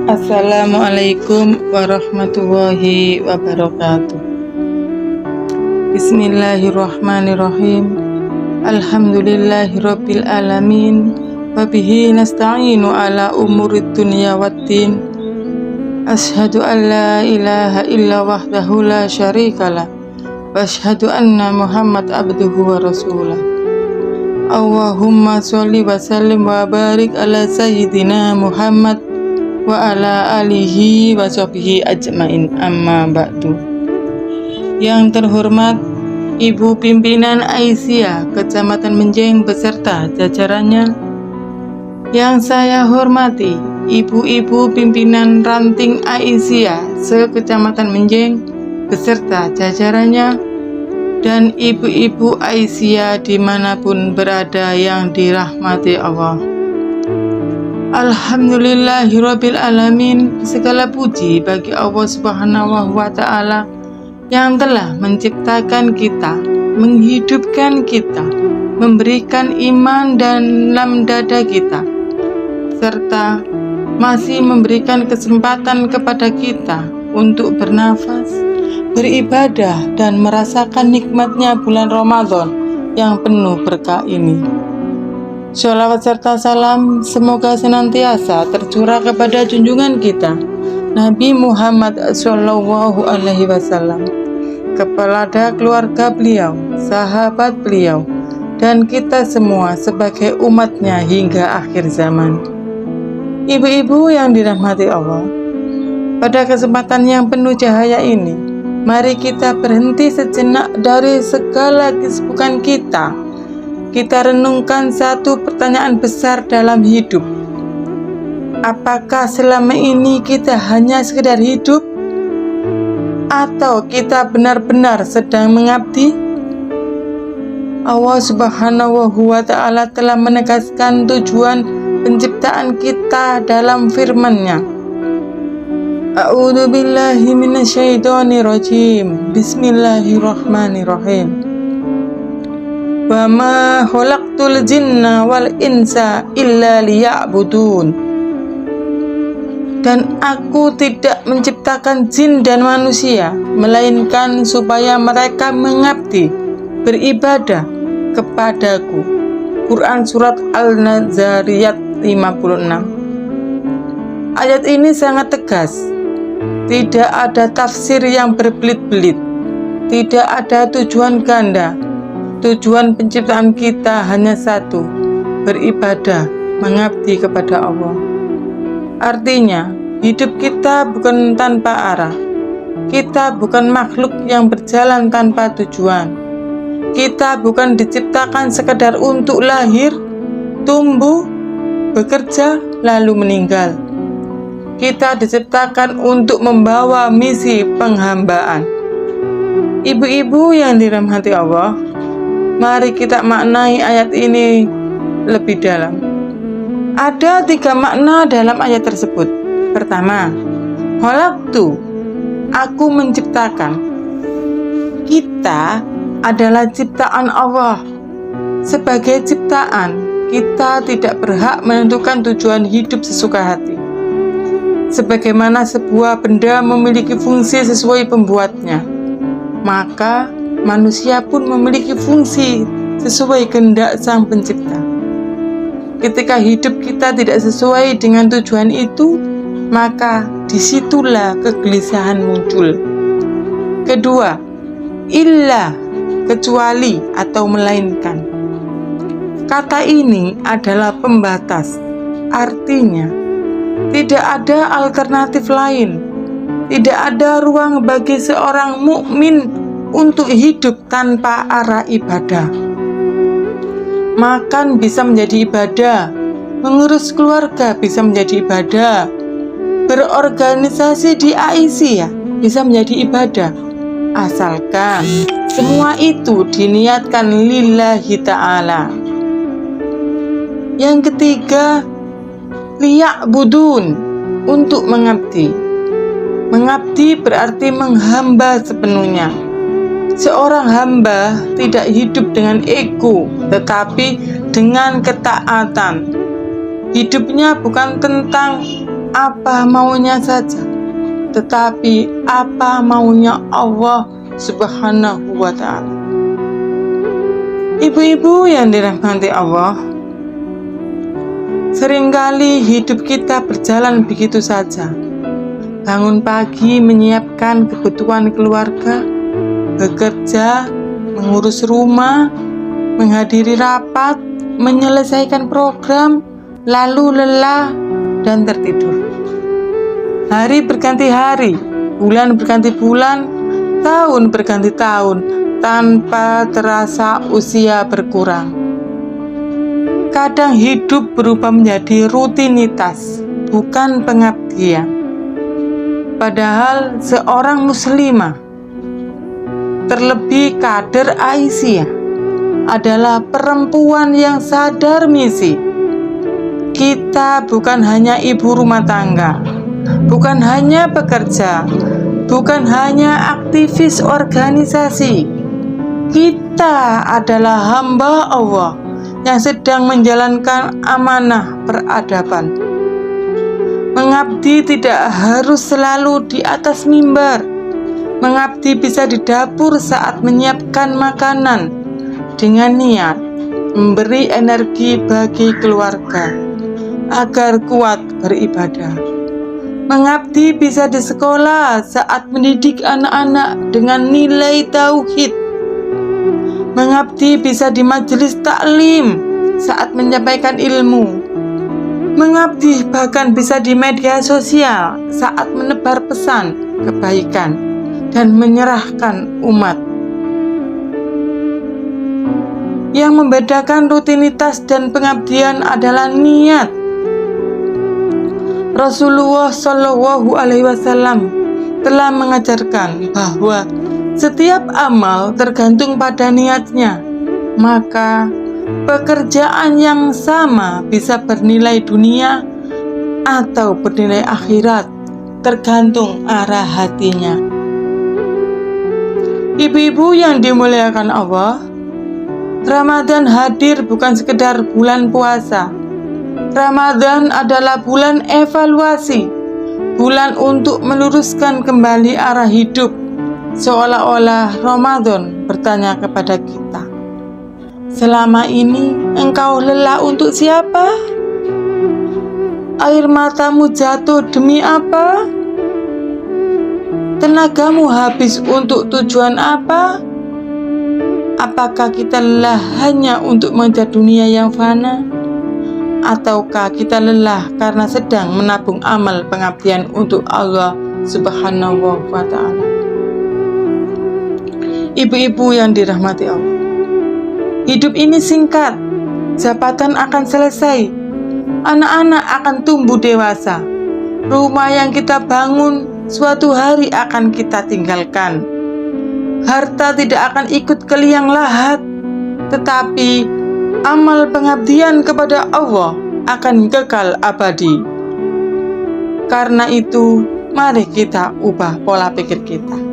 Assalamualaikum warahmatullahi wabarakatuh. Bismillahirrahmanirrahim. Alhamdulillahirabbil alamin. Wa bihi nasta'inu ala umurid dunya waddin. Asyhadu an la ilaha illa wahdahu la syarikalah. Wa asyhadu anna Muhammad abduhu wa rasulah. Allahumma sholli wa sallim wa barik ala sayyidina Muhammad wa ala alihi wa sahbihi ajmain, amma ba'du. Yang terhormat Ibu Pimpinan Aisyah Kecamatan Menjeng beserta jajarannya. Yang saya hormati Ibu-ibu Pimpinan Ranting Aisyah se-Kecamatan Menjeng beserta jajarannya, dan ibu-ibu Aisyah dimanapun berada yang dirahmati Allah. Alhamdulillahirabbil alamin. Segala puji bagi Allah Subhanahu wa ta'ala yang telah menciptakan kita, menghidupkan kita, memberikan iman dalam dada kita, serta masih memberikan kesempatan kepada kita untuk bernafas, beribadah, dan merasakan nikmatnya bulan Ramadan yang penuh berkah ini. Sholawat serta salam semoga senantiasa tercurah kepada junjungan kita Nabi Muhammad Sallallahu Alaihi Wasallam, kepada keluarga beliau, sahabat beliau, dan kita semua sebagai umatnya hingga akhir zaman. Ibu-ibu yang dirahmati Allah, pada kesempatan yang penuh cahaya ini, mari kita berhenti sejenak dari segala kesibukan kita. Kita renungkan satu pertanyaan besar dalam hidup. Apakah selama ini kita hanya sekedar hidup? Atau kita benar-benar sedang mengabdi? Allah Subhanahu wa ta'ala telah menegaskan tujuan penciptaan kita dalam firman-Nya. A'udzu billahi minasyaitonir rajim. Bismillahirrahmanirrahim. Wa ma khalaqtul jinna wal insa illa liya'budun. Dan aku tidak menciptakan jin dan manusia melainkan supaya mereka mengabdi, beribadah kepadaku. Quran Surat Al-Nazariyat 56. Ayat ini sangat tegas. Tidak ada tafsir yang berbelit-belit. Tidak ada tujuan ganda. Tujuan penciptaan kita hanya satu, beribadah, mengabdi kepada Allah. Artinya, hidup kita bukan tanpa arah. Kita bukan makhluk yang berjalan tanpa tujuan. Kita bukan diciptakan sekedar untuk lahir, tumbuh, bekerja, lalu meninggal. Kita diciptakan untuk membawa misi penghambaan. Ibu-ibu yang dirahmati Allah, mari kita maknai ayat ini lebih dalam. Ada 3 makna dalam ayat tersebut. Pertama, khalaqtu, aku menciptakan. Kita adalah ciptaan Allah. Sebagai ciptaan, kita tidak berhak menentukan tujuan hidup sesuka hati. Sebagaimana sebuah benda memiliki fungsi sesuai pembuatnya, maka manusia pun memiliki fungsi sesuai kehendak Sang Pencipta. Ketika hidup kita tidak sesuai dengan tujuan itu, maka disitulah kegelisahan muncul. Kedua, illa, kecuali atau melainkan. Kata ini adalah pembatas. Artinya, tidak ada alternatif lain. Tidak ada ruang bagi seorang mukmin untuk hidup tanpa arah ibadah. Makan bisa menjadi ibadah, mengurus keluarga bisa menjadi ibadah, berorganisasi di Aisyah bisa menjadi ibadah, asalkan semua itu diniatkan lillahi ta'ala. Yang ketiga, liyak budun, untuk mengabdi. Mengabdi berarti menghamba sepenuhnya. Seorang hamba tidak hidup dengan ego, tetapi dengan ketaatan. Hidupnya bukan tentang apa maunya saja, tetapi apa maunya Allah Subhanahu wa Ta'ala. Ibu-ibu yang dirahmati Allah, seringkali hidup kita berjalan begitu saja. Bangun pagi menyiapkan kebutuhan keluarga, bekerja, mengurus rumah, menghadiri rapat, menyelesaikan program, lalu lelah dan tertidur. Hari berganti hari, bulan berganti bulan, tahun berganti tahun, tanpa terasa usia berkurang. Kadang hidup berubah menjadi rutinitas, bukan pengabdian. Padahal seorang muslimah, terlebih kader Aisyah, adalah perempuan yang sadar misi. Kita bukan hanya ibu rumah tangga, bukan hanya pekerja, bukan hanya aktivis organisasi. Kita adalah hamba Allah yang sedang menjalankan amanah peradaban. Mengabdi tidak harus selalu di atas mimbar. Mengabdi bisa di dapur saat menyiapkan makanan dengan niat memberi energi bagi keluarga agar kuat beribadah. Mengabdi bisa di sekolah saat mendidik anak-anak dengan nilai tauhid. Mengabdi bisa di majelis taklim saat menyampaikan ilmu. Mengabdi bahkan bisa di media sosial saat menebar pesan kebaikan dan menyerahkan umat. Yang membedakan rutinitas dan pengabdian adalah niat. Rasulullah Shallallahu Alaihi Wasallam telah mengajarkan bahwa setiap amal tergantung pada niatnya. Maka pekerjaan yang sama bisa bernilai dunia atau bernilai akhirat, tergantung arah hatinya. Ibu-ibu yang dimuliakan Allah, Ramadan hadir bukan sekedar bulan puasa. Ramadan adalah bulan evaluasi, bulan untuk meluruskan kembali arah hidup. Seolah-olah Ramadan bertanya kepada kita, selama ini engkau lelah untuk siapa? Air matamu jatuh demi apa? Tenagamu habis untuk tujuan apa? Apakah kita lelah hanya untuk mengejar dunia yang fana? Ataukah kita lelah karena sedang menabung amal pengabdian untuk Allah Subhanahu wa Ta'ala? Ibu-ibu yang dirahmati Allah, hidup ini singkat, jabatan akan selesai, anak-anak akan tumbuh dewasa, rumah yang kita bangun suatu hari akan kita tinggalkan. Harta tidak akan ikut ke liang lahat, tetapi amal pengabdian kepada Allah akan kekal abadi. Karena itu, mari kita ubah pola pikir kita.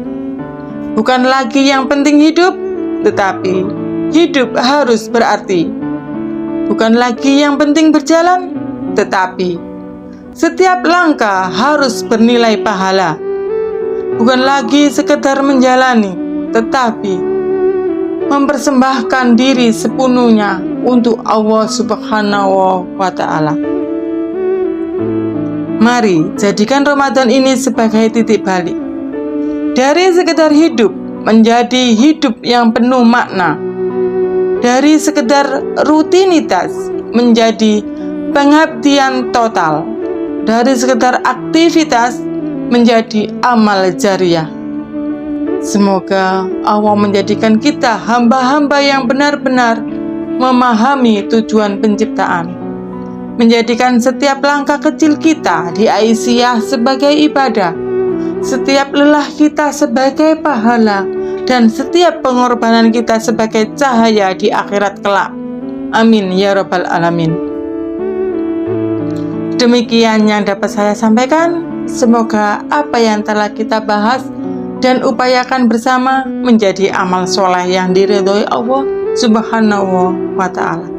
Bukan lagi yang penting hidup, tetapi hidup harus berarti. Bukan lagi yang penting berjalan, tetapi setiap langkah harus bernilai pahala. Bukan lagi sekedar menjalani, tetapi mempersembahkan diri sepenuhnya untuk Allah Subhanahu wa Ta'ala. Mari jadikan Ramadan ini sebagai titik balik. Dari sekedar hidup menjadi hidup yang penuh makna. Dari sekedar rutinitas menjadi pengabdian total. Dari sekedar aktivitas menjadi amal jariah. Semoga Allah menjadikan kita hamba-hamba yang benar-benar memahami tujuan penciptaan. Menjadikan setiap langkah kecil kita di Aisyah sebagai ibadah, setiap lelah kita sebagai pahala, dan setiap pengorbanan kita sebagai cahaya di akhirat kelak. Amin ya rabbal alamin. Demikian yang dapat saya sampaikan. Semoga apa yang telah kita bahas dan upayakan bersama menjadi amal soleh yang diridhoi Allah Subhanahu wa Ta'ala,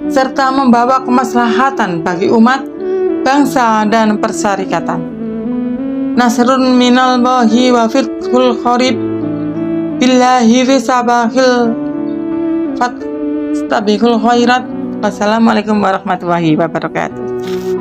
serta membawa kemaslahatan bagi umat, bangsa, dan persyarikatan. Nasrun minallahi wa fithul qarib billahi fi sabahil fastabiqul khairat. Wassalamualaikum warahmatullahi wabarakatuh.